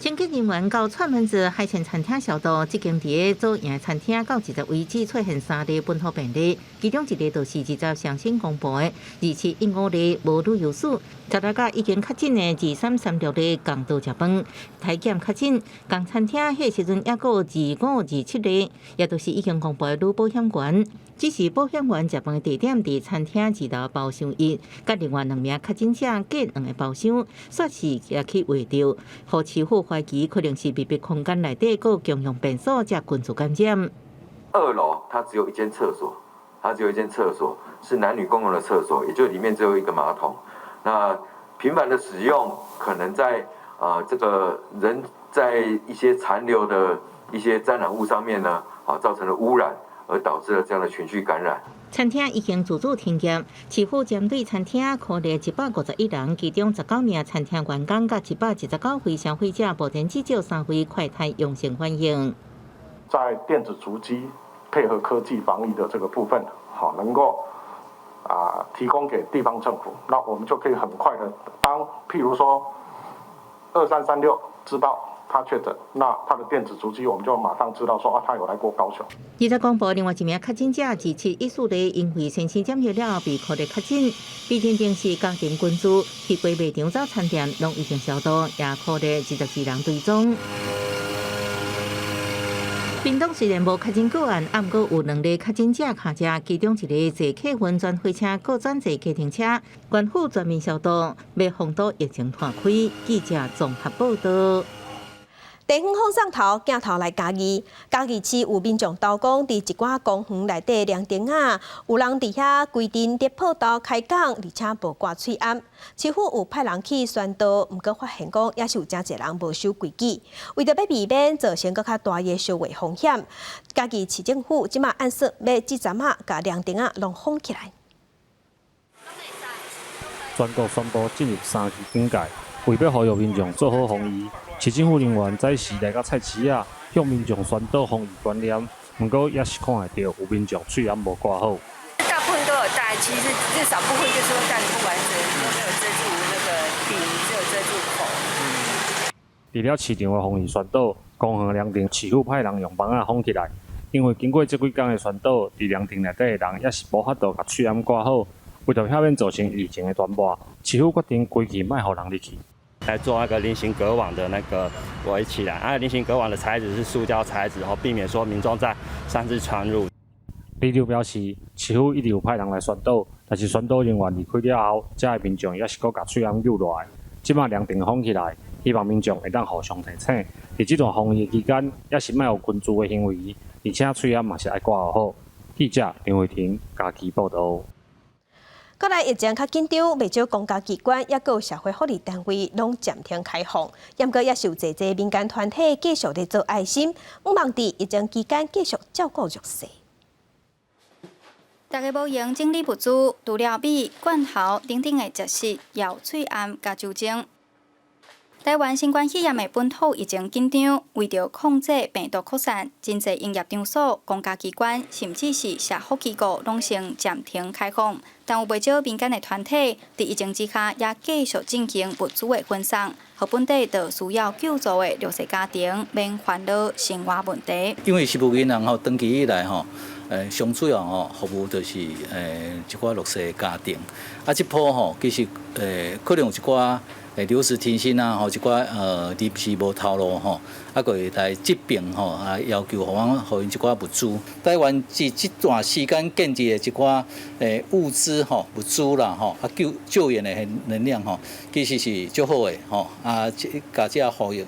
清洁人员到串门子海鲜餐厅消毒，即间伫个做营餐厅到20为止出现3例本土病例，其中1例就是20上新公布的2715例无旅游史，16甲已经确诊的2336例共到食饭，体检确诊，共餐厅迄时阵还有2527例，也就是已经公布的女保险员。只是保险员食饭地点伫餐厅2楼包厢1，甲另外2名确诊者隔2个包厢，煞是也去围着，互市府怀疑可能是密闭空间内底有共用便所才群组感染。2楼它只有一间厕所，是男女共用的厕所，也就里面只有一个马桶。那频繁的使用，可能在这个人在一些残留的一些沾染物上面呢，造成了污染，而导致了这样的群聚感染。餐厅已经自主停业，市府针对餐厅扣列151人，其中19名餐厅员工甲119位消费者，目前至少3位快筛阳性反应。在电子足迹配合科技防疫的这个部分，能够提供给地方政府，那我们就可以很快的譬如说2336知道他确诊，那他的电子足迹我们就马上知道说他有来过高雄。而在公布另外1名确诊者2714日因为先生检疫了后被扣列确诊，被认定是家庭群聚，去过卖场早餐店拢已经消毒，也扣列24人追踪。屏东虽然无确诊个案，不过有2例确诊者卡车，其中1个坐客运专货车，各转坐家庭车，官府全面消毒，要防堵疫情扩开。记者综合报道。地方放送头镜头来嘉义市有民众投讲，伫一寡公园内底亮灯啊，有人伫遐规定跌破刀开讲，而且无挂喙罨。市府有派人去宣导，毋过发现讲也是有真侪人无守规矩，为着要避免造成更较大的烧毁风险，嘉义市政府即马暗示要即阵啊，甲亮灯啊拢封起来。全国宣布进入3级警戒，为要呼吁民众做好防疫。市政府人员早时来到菜市啊，向民众宣导防疫观念，不过也是看会到有民众喙罨无挂好。大部分都有戴，其实至少部分就是说戴不完整，没有遮住那个鼻，只有遮住口。除了市场的防疫宣导，公园凉亭市府派人用网仔封起来，因为经过这几天的宣导，伫凉亭内底的人也是无法度把喙罨挂好，为着避免造成疫情的传播，市府决定规矩卖互人入去。来做那个菱形隔网的那个围起来，菱形隔网的材质是塑胶材质，然后避免说民众在擅自穿入。李就表示，市府一直有派人来宣导，但是宣导人员离开了后，遮的民众也是搁把喙罨揪落来。即马凉亭封起来，希望民众会当互相提醒，在这段防疫期间，也是莫有群聚的行为，而且喙罨嘛是爱挂好。记者林慧婷嘉义报道。国内疫情较紧张，未少公家机关也有社会福利单位拢暂停开放，不过也是有侪民间团体继续在做爱心，希望伫疫情期间继续照顾弱势。大家无用整理物资，除了米、罐头等等的食食，药喙罨加酒精。台湾新冠肺炎的本土疫情紧张，为着控制病毒扩散，真侪营业场所、公家机关甚至是社福机构拢先暂停开放。但有不少民间的团体，伫疫情之下也继续进行物资的分送，和本地就需要救助的弱势家庭免烦恼生活问题。因为是无银行长期以来上主要服务就是一寡弱势家庭。这波其实可能有一寡留职停薪啊，一寡临时无头路还会来这边要求互因一寡物资。台湾是这段时间建立的一寡物资物资啦救援的能量其实是足好的家这呼吁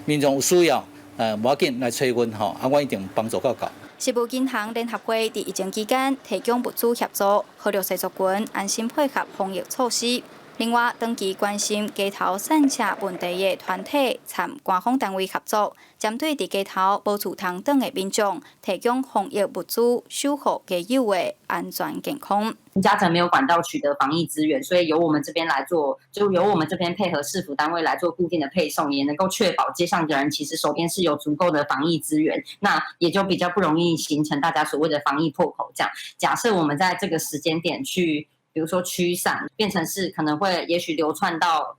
民众有需要无要紧来找阮我一定帮助到到。食物银行联合会伫疫情期间提供物资协助，互弱势族群安心配合防疫措施。另外，长期关心街头散车问题的团体，参官方单位合作，针对伫街头无厝通等的民众，提供防疫物资，守护街友的安全健康。家城没有管道取得防疫资源，所以由我们这边来做，就由我们这边配合市府单位来做固定的配送，也能够确保街上的人其实手边是有足够的防疫资源，那也就比较不容易形成大家所谓的防疫破口。这样，假设我们在这个时间点去，比如说驱散，变成是可能会也许流窜到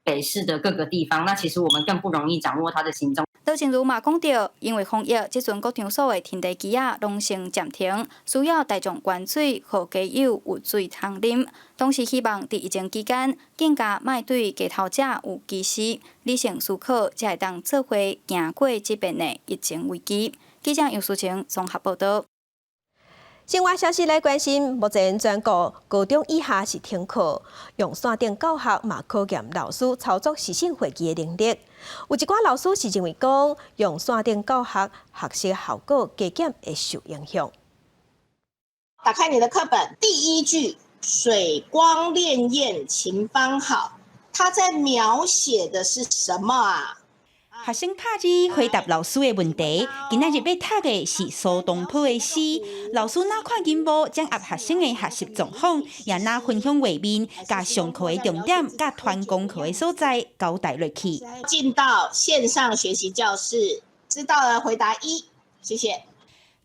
北市的各个地方，那其实我们更不容易掌握它的行踪。刘静茹嘛讲到，因为防疫，即阵各场所的天地机啊拢先暂停，需要大众灌水，互街友有水通啉。同时希望伫疫情期间，更加莫对街头者有歧视，理性思考，才会当做伙行过这边的疫情危机。记者杨淑晴综合报道。另外消息来关心，目前全国高中以下是停课，用线顶教学嘛考验老师操作视讯会议的能力。有一寡老师是认为讲，用线顶教学学习效果加减会受影响。打开你的课本，第一句“水光潋滟晴方好”，它在描写的是什么啊？学生拍字回答老师的问题，今仔日要读的是苏东坡的诗。老师哪看进步，将压学生的学习状况，也哪分享画面，甲上课的重点，甲团功课的所在交代落去。进到线上学习教室，知道了回答1，谢谢。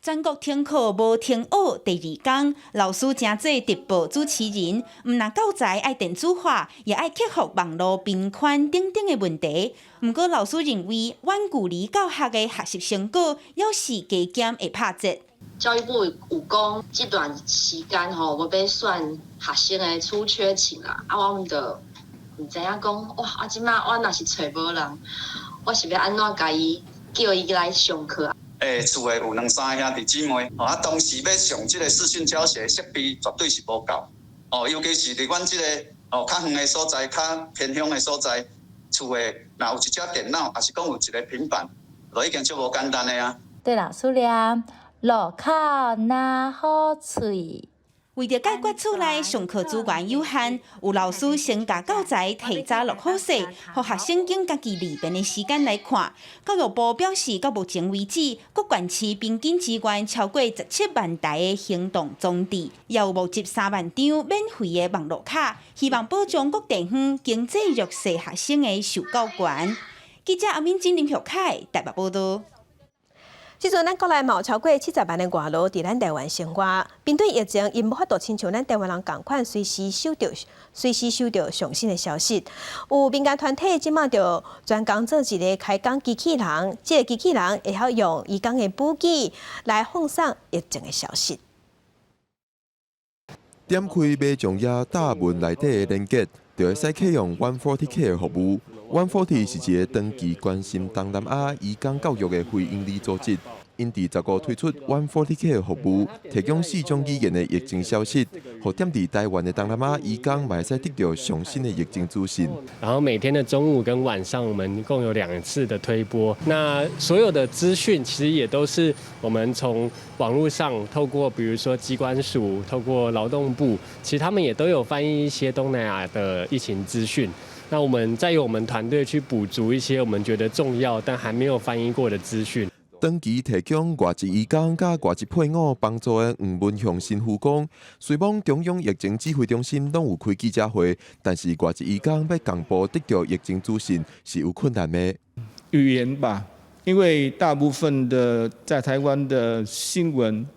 全国停课无停学第2天，老师正做直播主持人，毋但教材爱电子化，也爱克服网络贫困等等的问题。毋过，老师认为，远距离教学的学习成果，有时加减会拍折。教育部有讲，这段时间吼，要选学生的出缺勤啦，我们就毋知影讲，哇，即摆我若是找无人，我是要安怎甲伊叫伊来上课？厝诶有2、3兄弟姊妹，当时要上即个视讯教学设备绝对是无够。尤其是伫阮即个较远诶所在、较偏乡诶所在，厝诶若有一只电脑，还是讲有一个平板，就已经足无简单诶啊。对老师念，路口哪好喙。为着解决厝内上课资源有限，有老师先把教材提早录好势，让学生经家己利便的时间来看。教育部表示，到目前为止，各县市平均资源超过17万台的行动装置，也有募集3万张免费的网络卡，希望保障各地方经济弱势学生的受教权。记者阿敏珍、林玉凯台北报道。即阵咱国内嘛有超过70万的外劳伫咱台湾生活，面对疫情，因无法度亲像咱台湾人共款随时收到上新的消息。有民间团体即马就专工做一个开讲机器人，这个机器人会晓用移工的补给来放送疫情的消息。点开买将也大门内底的连接，就会使启用 140K 的服务。140是一个长期关心东南亚移工教育的非营利组织，因伫15推出 140K 的服务，提供4种语言的疫情消息，互点伫台湾的东南亚移工嘛会使得到上新的疫情资讯。然后每天的中午跟晚上，我们共有2次的推播。那所有的资讯其实也都是我们从网络上透过，比如说机关署、透过劳动部，其实他们也都有翻译一些东南亚的疫情资讯。那我们再由我们团队去补足一些我们觉得重要但还没有翻译过的资讯。长期提供外籍移工甲外籍配偶帮助的黄文雄新妇讲，虽望中央疫情指挥中心拢有开记者会，但是外籍移工要公布得到疫情资讯是有困难的。语言吧，因为大部分的在台湾的新闻，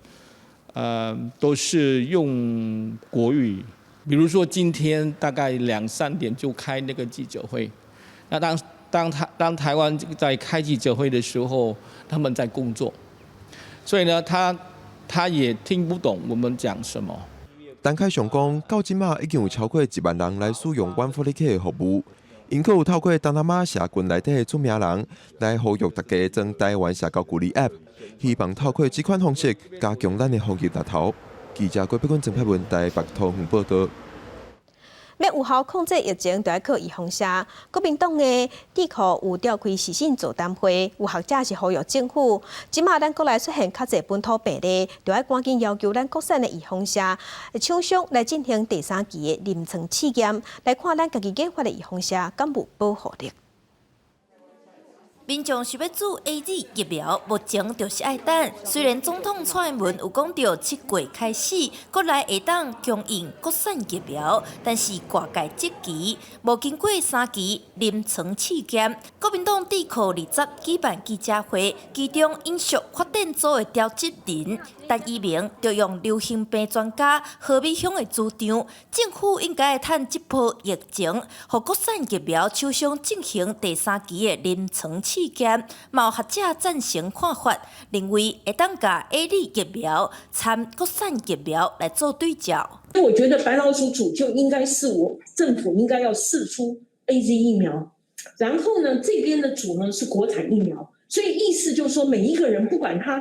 都是用国语。比如说今天大概2、3点就开那个记者会，那当台湾在开记者会的时候，他们在工作，所以呢，他也听不懂我们讲什么。陈凯翔讲，到今嘛已经有超过1万人来使用 140K 的服务，因可有透过东南亚社群内底的出名人来呼吁大家装台湾社交距离 App， 希望透过这款方式加强咱的防疫力头。记者郭碧君、郑佩文台北桃园报道。要有效控制疫情，就要靠预防针。国民党的智库有召开视讯座谈会，有学者是呼吁政府，即马咱国内出现较侪本土病例，就要赶紧要求咱国产的预防针厂商来进行第3期的临床试验，来看咱家己研发的预防针敢有保护力。民众想要注 AZ 疫苗，目前就是爱等。虽然总统蔡英文有讲到7月开始，国内会当供应国产疫苗，但是挂界这期无经过3期临床试验。国民党智库20举办记者会，其中引述发展组的调集人，但一名就用流行病专家何美香的主张，政府应该趁这波疫情，和国产疫苗厂商进行第3期的临床试验。嘛有学者赞成看法，认为会当甲 AZ 疫苗参国产疫苗来做对照。我觉得白老鼠组就应该是政府应该要释出 AZ 疫苗，然后呢这边的组呢是国产疫苗，所以意思就是说每一个人不管他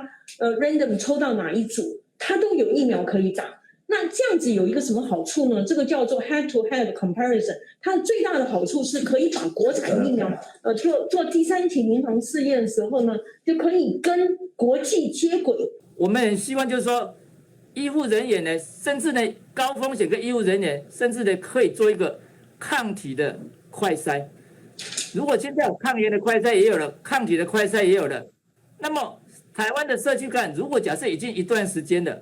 random 抽到哪一组，它都有疫苗可以打。那这样子有一个什么好处呢？这个叫做 head-to-head comparison， 它最大的好处是可以把国产疫苗，做第3期临床试验的时候呢，就可以跟国际接轨。我们很希望就是说，医护人员呢，甚至呢高风险跟医护人员，甚至呢可以做一个抗体的快筛。如果现在有抗原的快筛也有了，抗体的快筛也有了，那么台湾的社区感染，如果假设已经一段时间了，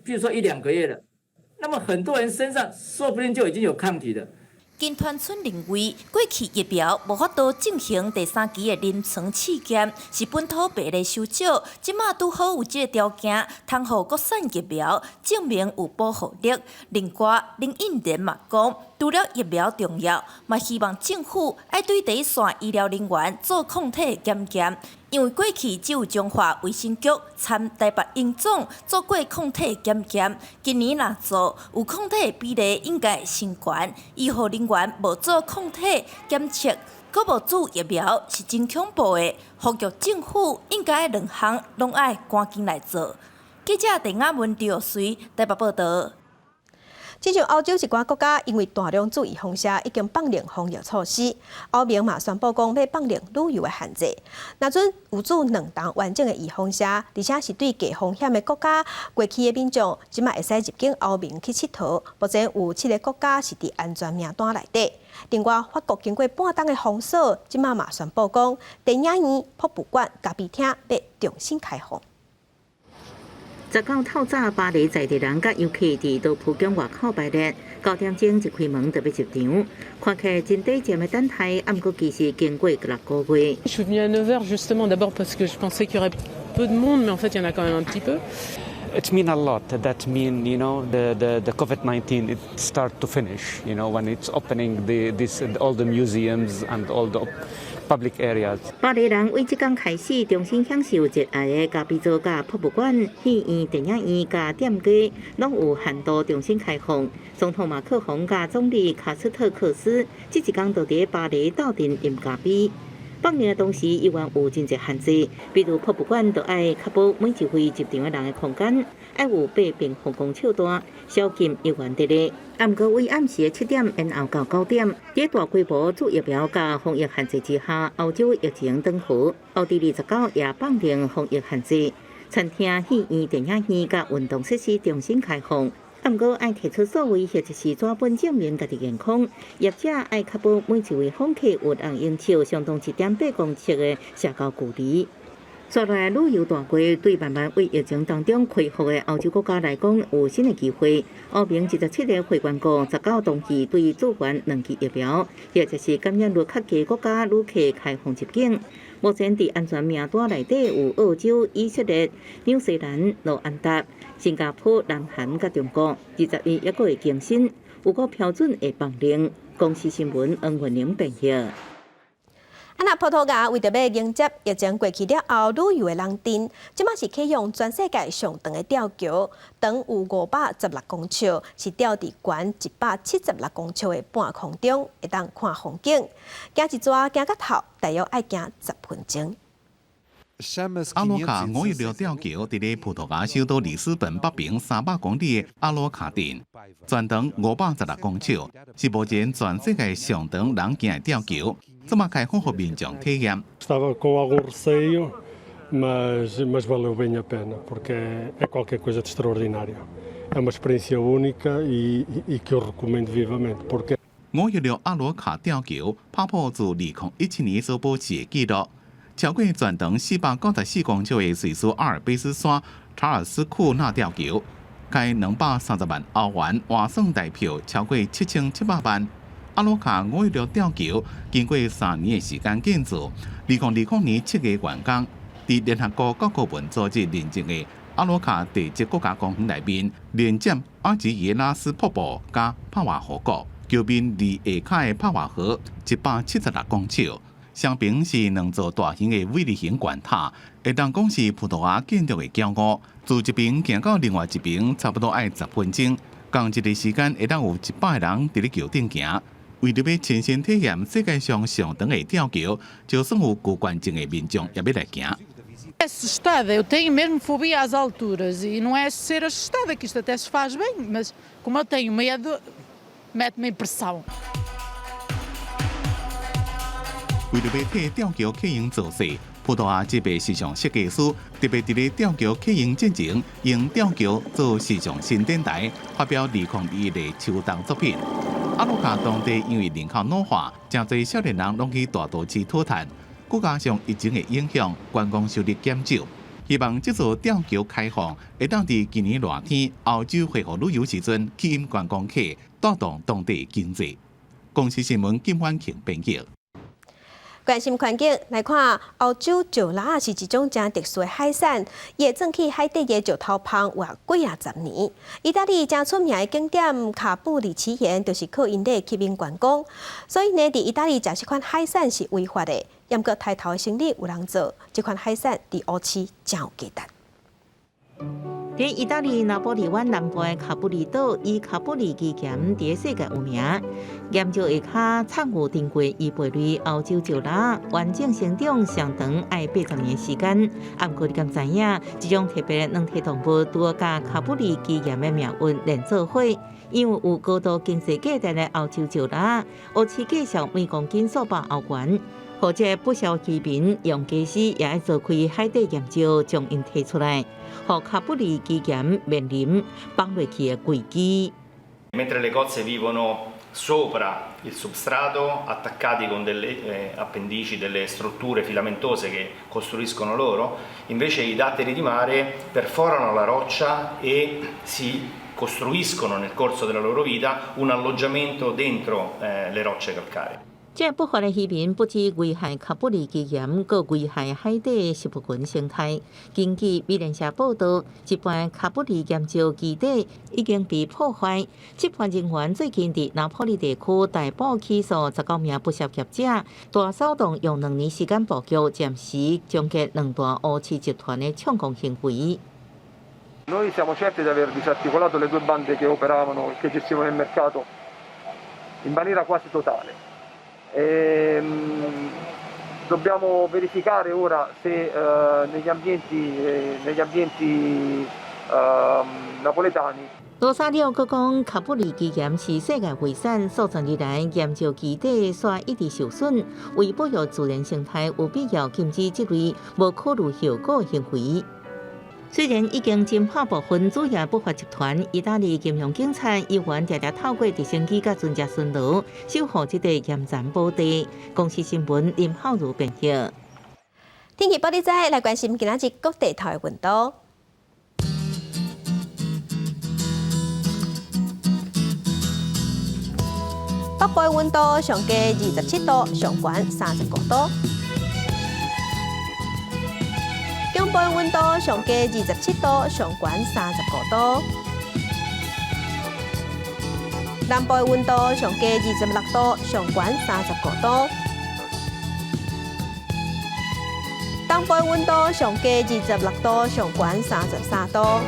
譬如说1-2个月了，那么很多人身上说不定就已经有抗体了。金团村认为，过去疫苗无法度进行第3期的临床试验，是本土病例收少，即马拄好有这个条件，通互国产疫苗证明有保护力。另外，林应莲嘛讲，除了疫苗重要，嘛希望政府要对第一线医疗人员做抗体检验。因为过去只有中华卫生局参台北营总做过抗体检验，今年若做有抗体比例应该会升悬。医护人员无做抗体检测，阁无注疫苗是真恐怖的。呼吁政府应该2项拢爱赶紧来做。记者陈雅文、赵随台北报道。亲像欧洲一寡国家，因为大量注意风险，已经放零防疫措施。欧盟嘛宣布讲要放零旅游的限制。那阵有做2档完整的预防针，而且是对低风险的国家，过去的民众即马会使入境欧盟去佚佗。目前有7个国家是伫安全名单内底。另外，法国经过半冬的封锁，即马嘛宣布讲，电影院、博物馆、咖啡厅要重新开放。19透早，巴黎在地人甲游客伫都浦江外口排列，9点钟一开门就要入场，看起来真短暂的等待，不过其實經過6個月。Je suis venue à 9h justement d'abord parce que je pensais qu'il y aurait peu de monde, mais en fait il y en a quand même un petit peu. It means a lot. That means, you know, the COVID-19 it start to finish. You know, when it's opening all the museums and all the public areas. 巴黎人为即天开始重新享受热爱的咖啡座、甲博物馆、戏院、电影院、甲店街，拢有限度重新开放。总统马克宏甲总理卡斯特克斯即一天就伫巴黎斗阵饮咖啡。放年的同时，依然有真侪限制，比如博物馆就要确保每一位入场的人的空间要有8平方公尺大，宵禁依然伫咧。不过，为暗时7点延后到9点，在大规模注疫苗甲防疫限制之下，欧洲疫情缓和。奥地利29也放零防疫限制，餐厅、戏院、电影院甲运动设施重新开放。不过，要提出所谓或者是纸本证明家己健康，业者要确保每一位访客有人应手相当1.8公尺的社交距离。刷来旅游大国对慢慢为疫情当中恢复的欧洲国家来讲有新的机会。欧盟17个会员国19同期对主权2剂疫苗，或者是感染率较低国家旅客开放入境。目前伫安全名单内底有澳洲、以色列、纽西兰、罗安达、新加坡、南韩甲中国。20日还会更新，有个标准会放零。公司新闻黄云玲报道。葡萄牙为着要迎接疫情过去了后旅游的人潮，即马是启用全世界上长的吊桥，长有516公尺，是吊伫悬176公尺的半空中，会当看风景。行一逝行到头，大约要行10分钟。阿罗卡5月6吊桥伫咧葡萄牙首都里斯本北平300公里的阿罗卡镇，全长516公尺，是目前全世界上长人行的吊桥。这么开放给民众体验。Estava com algum receio, mas valeu bem a pena, porque é qualquer coisa de extraordinário. É uma experiência única e que eu recomendo vivamente, porque 5月6阿罗卡吊桥打破自2017年所保持的纪录，超过全长494公尺的瑞士阿尔卑斯山查尔斯库纳吊桥，开230万欧元，换算代票超过7700万。阿罗卡5月6吊桥经过3年的时间建造，2020年7月完工。伫联合国各国文组织认证的阿罗卡地质国家公园内面，连接阿吉耶拉斯瀑布加帕瓦河谷，桥面离下骹的帕瓦河176公尺。上边是2座大型的威力型悬塔，会当讲是葡萄牙建筑的骄傲。自一边行到另外一边，差不多要10分钟。同一个时间会当有100个人伫咧桥顶行。为了要亲身体验世界上上长的吊桥，就算有高关症的民众也要来行。Assustada, eu tenho mesmo fobia às alturas e não é ser assustada, que isto até se faz bem, mas como eu tenho medo, mete-me em pressão. 为了要替吊桥客营做势，葡萄牙这边时尚设计师特别伫咧吊桥客营进前，用吊桥做时尚新电台，发表2021的秋冬作品。阿鲁卡当地因为人口老化，真侪少年人拢去大都市讨摊，再加上疫情的影响，观光收入减少。希望这座吊桥开放，会当伫今年热天澳洲恢复旅游时阵吸引观光客，带动当地经济。公司新闻金婉庆编辑。关心环境来看，澳洲石蜡是一种真特殊的海产，伊会种起海底的石头旁活几10年。意大利真出名的景点卡布里奇岩，就是靠因咧吸引观光。所以呢，伫意大利食这款海产是违法的。不过抬头的生意有人做，这款海产伫乌市真有价值。在意大利拿波里湾南部的卡布里岛，以卡布里基咸伫世界有名。岩石下骹产有珍贵伊贝类澳洲石蜡，完整生长上长爱80年时间。不过你敢知影，这种特别的软体动物拄甲卡布里基咸的命运连做伙，因为有高度经济价值的澳洲石蜡，乌市计数每公斤数百欧元。或者不少居民用机师也爱做开海底岩石，将因提出来，互卡布里基咸面临放落去的危机。Mentre le cozze vivono sopra il substrato, attaccati con delle appendici, delle strutture filamentose che costruiscono loro, invece i datteri di mare perforano la roccia e si costruiscono nel corso della loro vita un alloggiamento dentro le rocce calcaree. 这不法的渔民不止危害卡布里基咸，更危害海底食物群生态。根据美联社报道，一般卡布里岩石基地已经被破坏。执法人员最近在拿坡里地区逮捕起诉19名不肖业者，大骚动用2年时间布局，暂时终结两大乌市集团的抢攻行为。Noi siamo certi di aver disarticolato le due bande che operavano, che gestivano il mercato in maniera quasi totale. Dobbiamo verificare ora se negli ambienti napoletani. 罗萨利奥阁讲，卡布里基岩是世界遗产，数十年来岩石基底煞一直受损，为保育自然生态，有必要禁止这类无考虑后果的行为。虽然已经侦破部分主要不法集团，意大利金融警察依然常常透过直升机甲专家巡逻，守护这个严残宝地。公司新闻林浩如编辑。天气报道在来关心今仔日各地头的温度。北部的温度上加27度，上悬35度。中部的温度上加27度，上悬35度；南部的温度上加26度，上悬35度；东部的温度上加26度，上悬33度；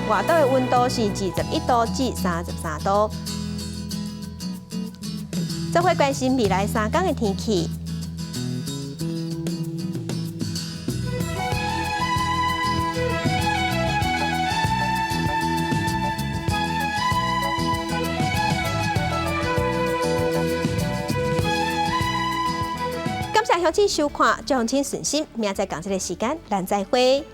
外岛的温度是21度至33度。再会关心未来3天的天气。感谢乡亲收看，祝乡亲顺心，明仔载同一个时间，咱再会。